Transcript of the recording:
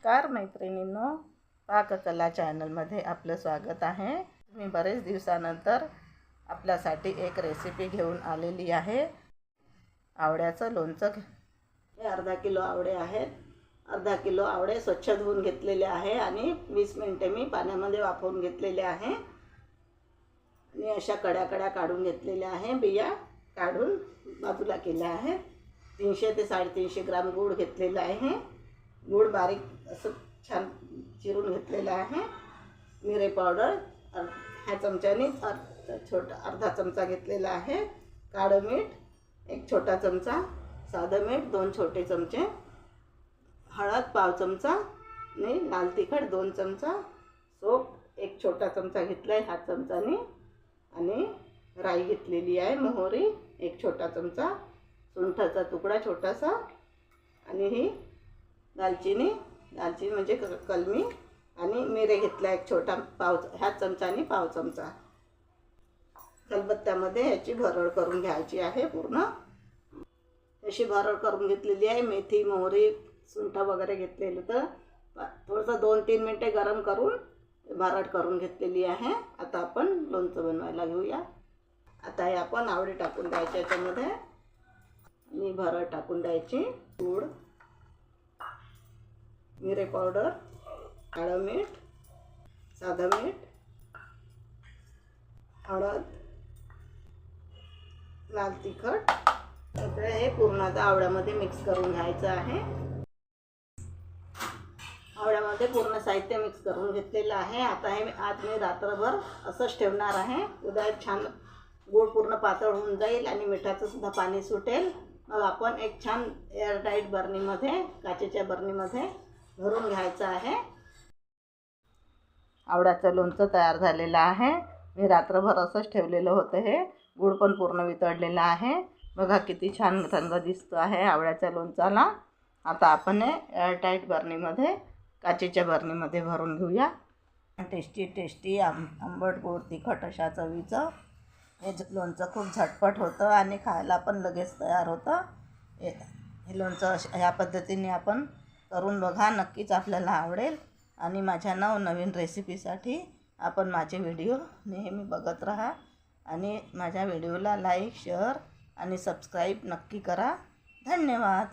नमस्कार मैत्रिणींनो, पाककला चॅनलमध्ये आपलं स्वागत आहे। मी बरेच दिवसानंतर आपल्यासाठी एक रेसिपी घेऊन आलेली आहे। आवळ्याचं लोणचं। हे अर्धा किलो आवळे आहेत। अर्धा किलो आवळे स्वच्छ धुवून घेतलेले आहे आणि 20 मिनिटे मी पाण्यामध्ये वाफवून घेतलेले आहे आणि अशा कड्या काढून घेतलेल्या आहे। बिया काढून बाजूला केल्या आहेत। 300 ते 350 ग्राम गूळ घेतलेला आहे। गूळ बारीक असं छान चिरून घेतलेला आहे। मिरे पावडर ह्या चमच्याने अर्धा चमचा घेतलेला आहे। काळं मीठ 1 छोटा चमचा, साधं मीठ 2 छोटे चमचे, हळद पाव चमचा आणि लाल तिखट 2 चमचा, सोप 1 छोटा चमचा घेतलाय ह्या चमचाने आणि राई घेतलेली आहे, मोहरी 1 छोटा चमचा, सुंठाचा तुकडा छोटासा आणि ही दालचिनी म्हणजे कलमी आणि मिरे घेतला 1 छोटा पाव ह्या चमचाने पाव चमचा। खलबत्त्यामध्ये ह्याची भरड करून घ्यायची आहे। पूर्ण अशी भरड करून घेतलेली आहे। मेथी मोहरी सुंठ वगैरे घेतलेलं तर थोडंसं 2-3 मिनिटे गरम करून भरड करून घेतलेली आहे। आता आपण लोणचं बनवायला घेऊया। आता हे आपण आवळे टाकून द्यायचे याच्यामध्ये आणि भरड टाकून द्यायची। गूळ, मिरे पावडर, काळं मीठ, साधं मीठ, हळद, लाल तिखट आता हे पूर्ण आता आवळ्यामध्ये मिक्स करून घ्यायचं आहे। आवळ्यामध्ये पूर्ण साहित्य मिक्स करून घेतलेलं आहे। आता हे आज मी रात्रभर असंच ठेवणार आहे। उद्या छान गूळ पूर्ण पातळ होऊन जाईल आणि मिठाचं सुद्धा पाणी सुटेल। मग आपण एक छान एअरटाईट बरणीमध्ये, काचेच्या बरणीमध्ये भरून घ्यायचं आहे। आवळ्याचं लोणचं तयार झालेलं आहे। मी रात्रभर असंच ठेवलेलं होतं। हे गूळ पण पूर्ण वितळलेलं आहे। बघा किती छान रंग दिसतो आहे आवळ्याच्या लोणचाला। आता आपण हे एअरटाईट बरणीमध्ये, काचेच्या बरणीमध्ये भरून घेऊया। टेस्टी आंबट गोड तिखट अशा चवीचं हे लोणचं खूप झटपट होतं आणि खायला पण लगेच तयार होतं। हे लोणचं ह्या पद्धतीने आपण करून बघा, नक्कीच आपल्याला आवडेल। आणि माझ्या नवनवीन रेसिपीसाठी आपण माझे व्हिडिओ नेहमी बघत राहा आणि माझ्या व्हिडिओला लाईक, शेअर आणि सबस्क्राईब नक्की करा। धन्यवाद।